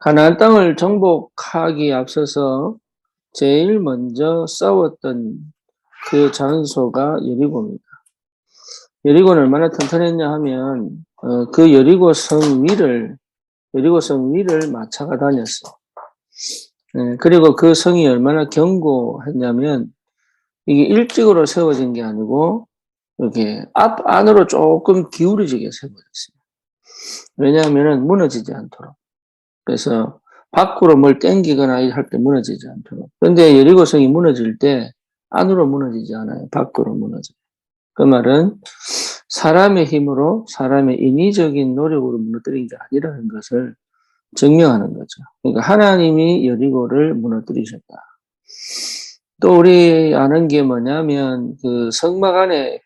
가나안 땅을 정복하기 앞서서 제일 먼저 싸웠던 그 장소가 여리고입니다. 여리고는 얼마나 튼튼했냐 하면 그 여리고 성 위를 마차가 다녔어. 그리고 그 성이 얼마나 견고했냐면 이게 일직으로 세워진 게 아니고 이렇게 안으로 조금 기울어지게 세워졌어요. 왜냐하면 무너지지 않도록. 그래서 밖으로 뭘 당기거나 할 때 무너지지 않도록. 그런데 여리고성이 무너질 때 안으로 무너지지 않아요. 밖으로 무너져요. 그 말은 사람의 힘으로 사람의 인위적인 노력으로 무너뜨린 게 아니라는 것을 증명하는 거죠. 그러니까 하나님이 여리고를 무너뜨리셨다. 또 우리 아는 게 뭐냐면 그 성막 안에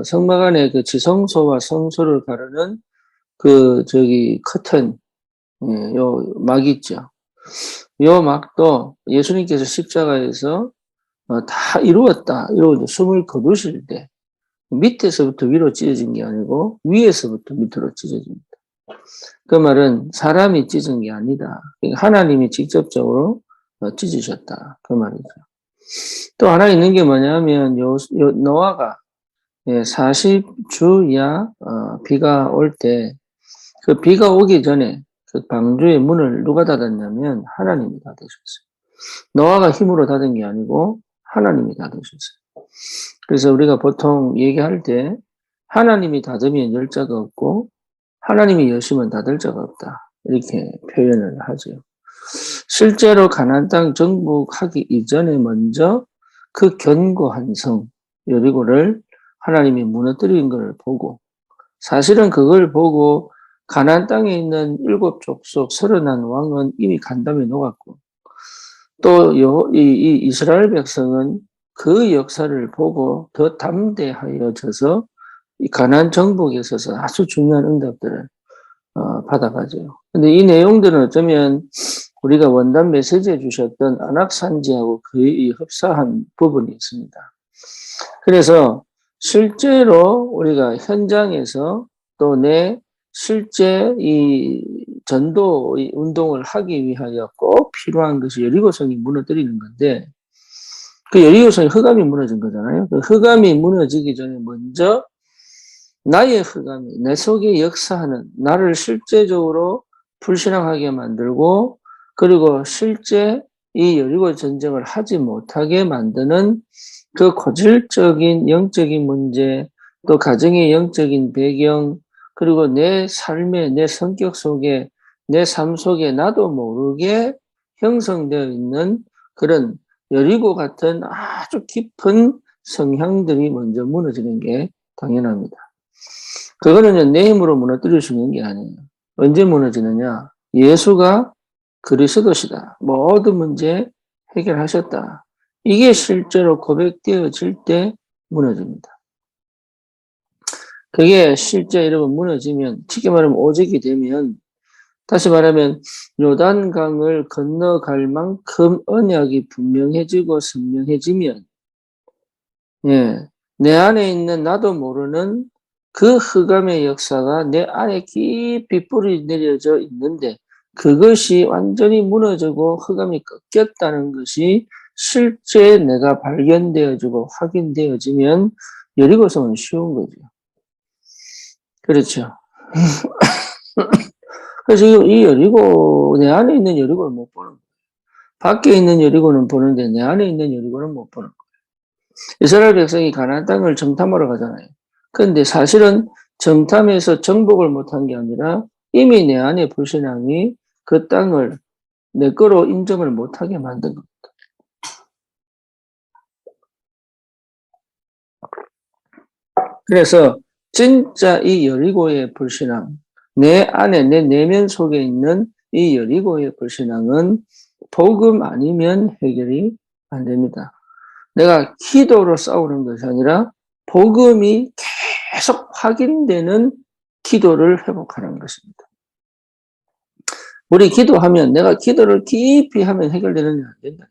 성막 안에 그 지성소와 성소를 가르는 그 커튼, 요 막 있죠. 요 막도 예수님께서 십자가에서 다 이루었다 이러고 숨을 거두실 때 밑에서부터 위로 찢어진 게 아니고 위에서부터 밑으로 찢어집니다. 그 말은 사람이 찢은 게 아니다. 하나님이 직접적으로 찢으셨다. 그 말이죠. 또 하나 있는 게 뭐냐면 노아가 40주야 비가 올 때 그 비가 오기 전에 그 방주의 문을 누가 닫았냐면 하나님이 닫으셨어요. 노아가 힘으로 닫은 게 아니고 하나님이 닫으셨어요. 그래서 우리가 보통 얘기할 때 하나님이 닫으면 열 자가 없고 하나님이 여시면 닫을 자가 없다. 이렇게 표현을 하죠. 실제로 가나안 땅 정복하기 이전에 먼저 그 견고한 성 여리고를 하나님이 무너뜨린 걸 보고 사실은 그걸 보고 가나안 땅에 있는 7족속 31왕은 이미 간담에 녹았고 또 이 이스라엘 백성은 그 역사를 보고 더 담대하여져서 이 가나안 정복에 있어서 아주 중요한 응답들을 받아가죠. 근데 이 내용들은 어쩌면 우리가 원단 메시지에 주셨던 안악산지하고 거의 흡사한 부분이 있습니다. 그래서 실제로 우리가 현장에서 또 실제 이 전도 운동을 하기 위하여 꼭 필요한 것이 여리고성이 무너뜨리는 건데 그 여리고성이 흑암이 무너진 거잖아요. 그 흑암이 무너지기 전에 먼저 나의 흑암이 내 속에 역사하는 나를 실제적으로 불신앙하게 만들고 그리고 실제 이 여리고 전쟁을 하지 못하게 만드는 그 고질적인 영적인 문제 또 가정의 영적인 배경 그리고 내 삶의 내 성격 속에 내 삶 속에 나도 모르게 형성되어 있는 그런 여리고 같은 아주 깊은 성향들이 먼저 무너지는 게 당연합니다. 그거는 내 힘으로 무너뜨릴 수 있는 게 아니에요. 언제 무너지느냐? 예수가 그리스도시다. 모든 문제 해결하셨다. 이게 실제로 고백되어질 때 무너집니다. 그게 실제 여러분 무너지면, 쉽게 말하면 오직이 되면, 다시 말하면 요단강을 건너갈 만큼 언약이 분명해지고 선명해지면, 내 안에 있는 나도 모르는 그 흑암의 역사가 내 안에 깊이 뿌리 내려져 있는데 그것이 완전히 무너지고 흑암이 꺾였다는 것이 실제 내가 발견되어지고 확인되어지면 여리고성은 쉬운 거죠. 그렇죠. 그래서 이 여리고, 내 안에 있는 여리고를 못 보는 거예요. 밖에 있는 여리고는 보는데 내 안에 있는 여리고는 못 보는 거예요. 이스라엘 백성이 가나안 땅을 정탐하러 가잖아요. 그런데 사실은 정탐에서 정복을 못한 게 아니라 이미 내 안에 불신앙이 그 땅을 내 거로 인정을 못하게 만든 겁니다. 그래서 진짜 이 여리고의 불신앙, 내 안에 내 내면 속에 있는 이 여리고의 불신앙은 복음 아니면 해결이 안 됩니다. 내가 기도로 싸우는 것이 아니라 복음이 계속 확인되는 기도를 회복하는 것입니다. 우리 기도하면 내가 기도를 깊이 하면 해결되느냐 안 된다.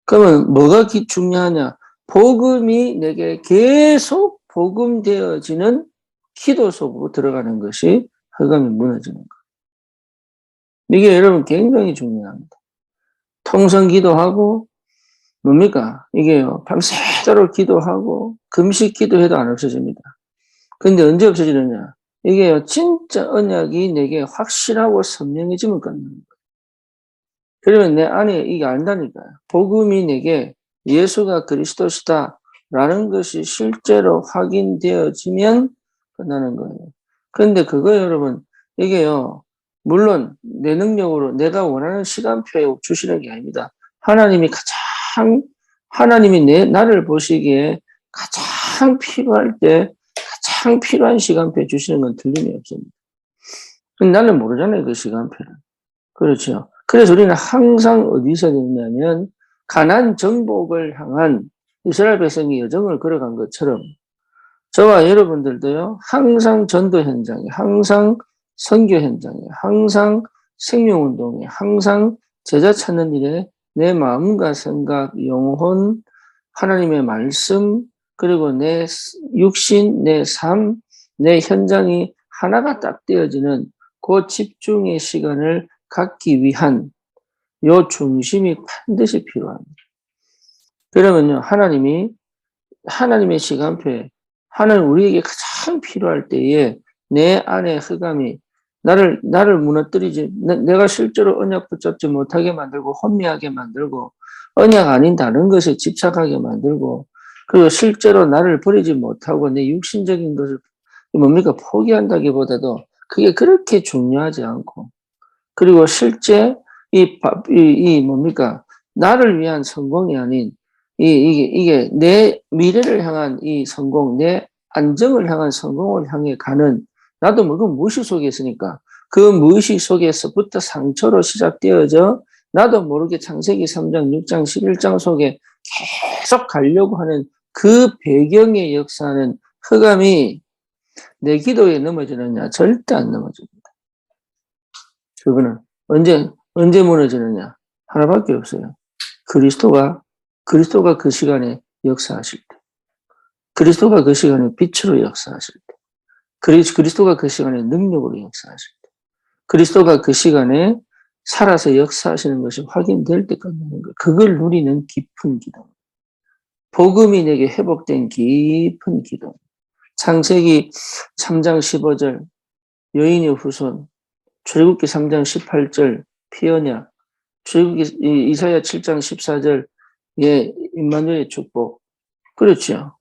그러면 뭐가 중요하냐? 복음이 내게 계속 복음되어지는 기도 속으로 들어가는 것이 흑암이 무너지는 것. 이게 여러분 굉장히 중요합니다. 통성 기도하고 뭡니까? 이게요. 밤새도록 기도하고 금식 기도해도 안 없어집니다. 근데 언제 없어지느냐? 이게요. 진짜 언약이 내게 확실하고 선명해지면 끝나는 거예요. 그러면 내 안에 이게 안다니까요. 복음이 내게 예수가 그리스도시다라는 것이 실제로 확인되어지면 끝나는 거예요. 그런데 그거 여러분 이게요. 물론 내 능력으로 내가 원하는 시간표에 주시는 게 아닙니다. 하나님이 하나님이 나를 보시기에 가장 필요할 때 가장 필요한 시간표에 주시는 건 틀림이 없습니다. 나는 모르잖아요, 그 시간표를. 그렇죠. 그래서 우리는 항상 어디서 되냐면 가나안 정복을 향한 이스라엘 백성이 여정을 걸어간 것처럼 저와 여러분들도요, 항상 전도 현장에, 항상 선교 현장에, 항상 생명운동에, 항상 제자 찾는 일에 내 마음과 생각, 영혼, 하나님의 말씀, 그리고 내 육신, 내 삶, 내 현장이 하나가 딱 되어지는 그 집중의 시간을 갖기 위한 요 중심이 반드시 필요합니다. 그러면요, 하나님의 시간표에 하나님 우리에게 가장 필요할 때에 내 안에 흑암이 나를 무너뜨리지, 내가 실제로 언약 붙잡지 못하게 만들고 혼미하게 만들고 언약 아닌 다른 것에 집착하게 만들고 그리고 실제로 나를 버리지 못하고 내 육신적인 것을 뭡니까 포기한다기보다도 그게 그렇게 중요하지 않고 그리고 실제 이 뭡니까 나를 위한 성공이 아닌 이게 내 미래를 향한 이 성공, 내 안정을 향한 성공을 향해 가는 나도 뭐 그 무의식 속에 있으니까 그 무의식 속에서부터 상처로 시작되어져 나도 모르게 창세기 3장, 6장, 11장 속에 계속 가려고 하는 그 배경의 역사는 흑암이 내 기도에 넘어지느냐? 절대 안 넘어집니다. 그거는 언제 무너지느냐? 하나밖에 없어요. 그리스도가 그 시간에 역사하실 때. 그리스도가 그 시간에 빛으로 역사하실 때. 그리스도가 그 시간에 능력으로 역사하실 때. 그리스도가 그 시간에 살아서 역사하시는 것이 확인될 때 끝나는 거예요. 그걸 누리는 깊은 기도. 복음이 내게 회복된 깊은 기도. 창세기 3장 15절, 여인의 후손, 출애굽기 3장 18절, 피언약, 출애굽기 이사야 7장 14절, 예, 임마누엘의 축복. 그렇죠.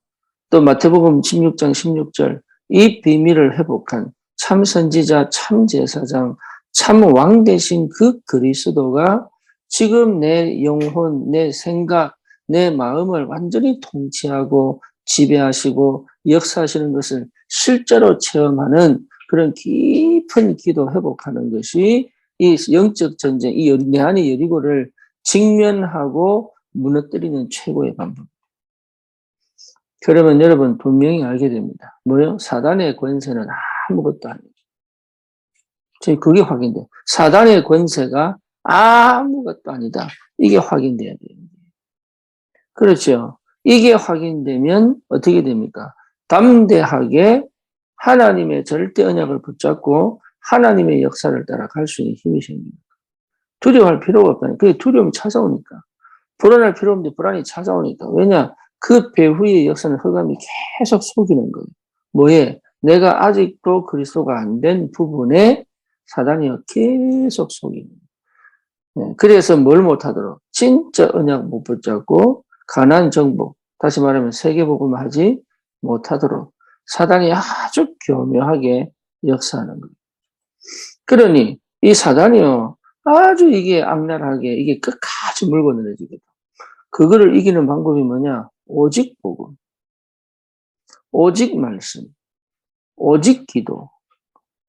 또 마태복음 16장 16절, 이 비밀을 회복한 참 선지자, 참 제사장, 참 왕 대신 그 그리스도가 지금 내 영혼, 내 생각, 내 마음을 완전히 통치하고 지배하시고 역사하시는 것을 실제로 체험하는 그런 깊은 기도 회복하는 것이 이 영적 전쟁, 내 안의 여리고를 직면하고 무너뜨리는 최고의 방법. 그러면 여러분 분명히 알게 됩니다. 뭐요? 사단의 권세는 아무것도 아니에요. 그게 확인돼요. 사단의 권세가 아무것도 아니다. 이게 확인돼야 돼요. 그렇죠. 이게 확인되면 어떻게 됩니까? 담대하게 하나님의 절대 언약을 붙잡고 하나님의 역사를 따라갈 수 있는 힘이 생깁니다. 두려워할 필요가 없다니. 그게 두려움이 찾아오니까. 불안할 필요 없는데 불안이 찾아오니까. 왜냐? 그 배후의 역사는 흑암이 계속 속이는 거예요. 뭐에? 내가 아직도 그리스도가 안 된 부분에 사단이 계속 속이는 거예요. 그래서 뭘 못하도록? 진짜 언약 못 붙잡고 가나안 정복, 다시 말하면 세계복음을 하지 못하도록 사단이 아주 교묘하게 역사하는 거예요. 그러니 이 사단이요. 아주 이게 악랄하게 이게 끝까지 물고 늘어지거든. 그거를 이기는 방법이 뭐냐? 오직 복음, 오직 말씀, 오직 기도,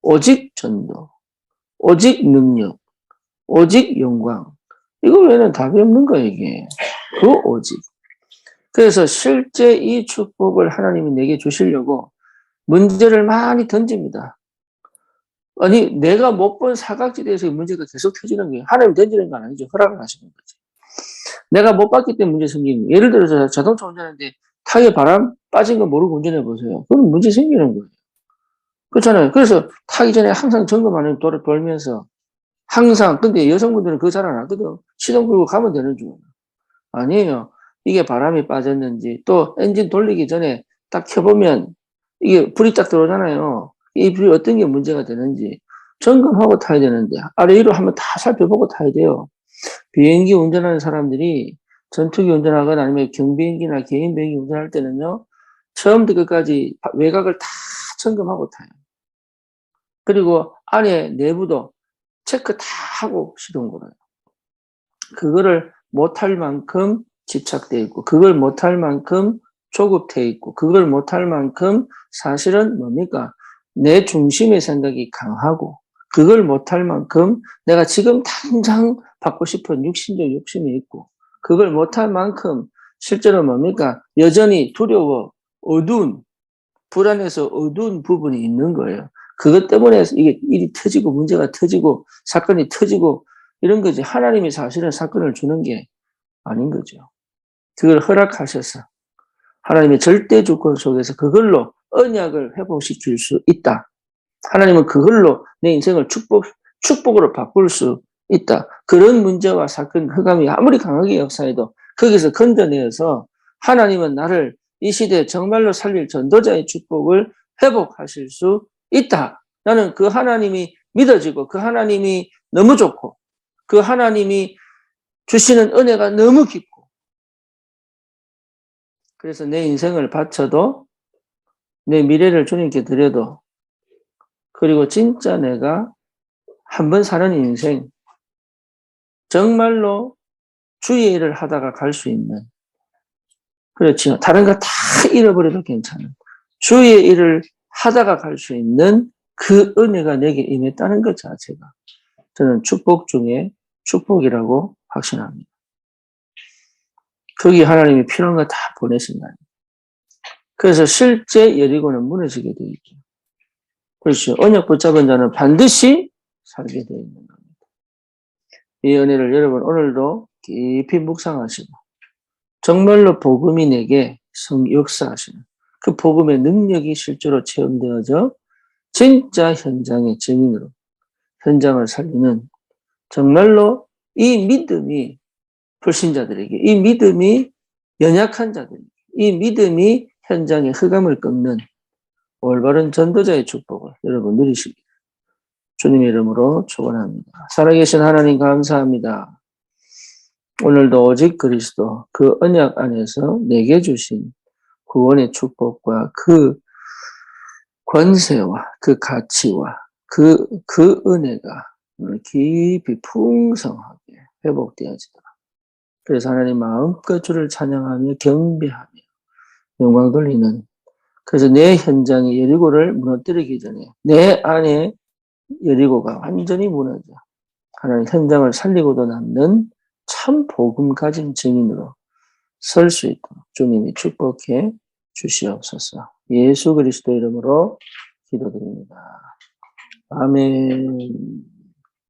오직 전도, 오직 능력, 오직 영광. 이거 외에는 답이 없는 거예요, 이게. 그 오직. 그래서 실제 이 축복을 하나님이 내게 주시려고 문제를 많이 던집니다. 아니, 내가 못 본 사각지대에서 문제가 계속 터지는 거예요. 하나님 던지는 건 아니죠. 허락을 하시는 거지. 내가 못 봤기 때문에 문제 생기는 거예요. 예를 들어서 자동차 운전하는데 타이어 바람 빠진 거 모르고 운전해 보세요. 그럼 문제 생기는 거예요. 그렇잖아요. 그래서 타기 전에 항상 점검하는 돌면서 항상. 근데 여성분들은 그거 잘 안 하거든. 시동 끌고 가면 되는 줄. 아니에요. 이게 바람이 빠졌는지, 또 엔진 돌리기 전에 딱 켜보면 이게 불이 딱 들어오잖아요. 이 불이 어떤 게 문제가 되는지 점검하고 타야 되는데, 아래 위로 한번 다 살펴보고 타야 돼요. 비행기 운전하는 사람들이 전투기 운전하거나 아니면 경비행기나 개인 비행기 운전할 때는요, 처음부터 끝까지 외곽을 다 점검하고 타요. 그리고 안에 내부도 체크 다 하고 시동 걸어요. 그거를 못할 만큼 집착돼 있고, 그걸 못할 만큼 조급돼 있고, 그걸 못할 만큼 사실은 뭡니까? 내 중심의 생각이 강하고, 그걸 못할 만큼 내가 지금 당장 받고 싶은 육신적 욕심이 있고, 그걸 못할 만큼 실제로 뭡니까? 여전히 두려워, 어두운, 불안해서 어두운 부분이 있는 거예요. 그것 때문에 이게 일이 터지고 문제가 터지고 사건이 터지고 이런 거지. 하나님이 사실은 사건을 주는 게 아닌 거죠. 그걸 허락하셔서 하나님의 절대 주권 속에서 그걸로 언약을 회복시킬 수 있다. 하나님은 그걸로 내 인생을 축복으로 바꿀 수 있다. 그런 문제와 사건, 흑암이 아무리 강하게 역사해도 거기서 건져내어서 하나님은 나를 이 시대에 정말로 살릴 전도자의 축복을 회복하실 수 있다. 나는 그 하나님이 믿어지고 그 하나님이 너무 좋고 그 하나님이 주시는 은혜가 너무 깊고 그래서 내 인생을 바쳐도 내 미래를 주님께 드려도 그리고 진짜 내가 한 번 사는 인생 정말로 주의 일을 하다가 갈 수 있는 그렇죠. 다른 거 다 잃어버려도 괜찮은 주의 일을 하다가 갈 수 있는 그 은혜가 내게 임했다는 것 자체가 저는 축복 중에 축복이라고 확신합니다. 거기 하나님이 필요한 거 다 보내신다. 그래서 실제 여리고는 무너지게 되어 있죠. 그렇죠. 언약 붙잡은 자는 반드시 살게 되어 있는 겁니다. 이 은혜를 여러분 오늘도 깊이 묵상하시고 정말로 복음이 내게 역사하시는 그 복음의 능력이 실제로 체험되어져 진짜 현장의 증인으로 현장을 살리는 정말로 이 믿음이 불신자들에게 이 믿음이 연약한 자들에게 이 믿음이 현장의 흑암을 꺾는 올바른 전도자의 축복을 여러분 누리시길 주님의 이름으로 축원합니다. 살아계신 하나님 감사합니다. 오늘도 오직 그리스도 그 언약 안에서 내게 주신 구원의 축복과 그 권세와 그 가치와 그 은혜가 깊이 풍성하게 회복되어지도록 그래서 하나님 마음껏 주를 찬양하며 경배하며 영광 돌리는 그래서 내 현장이 여리고를 무너뜨리기 전에 내 안에 여리고가 완전히 무너져 하나님 현장을 살리고도 남는 참 복음 가진 증인으로 설 수 있도록 주님이 축복해 주시옵소서. 예수 그리스도 이름으로 기도드립니다. 아멘.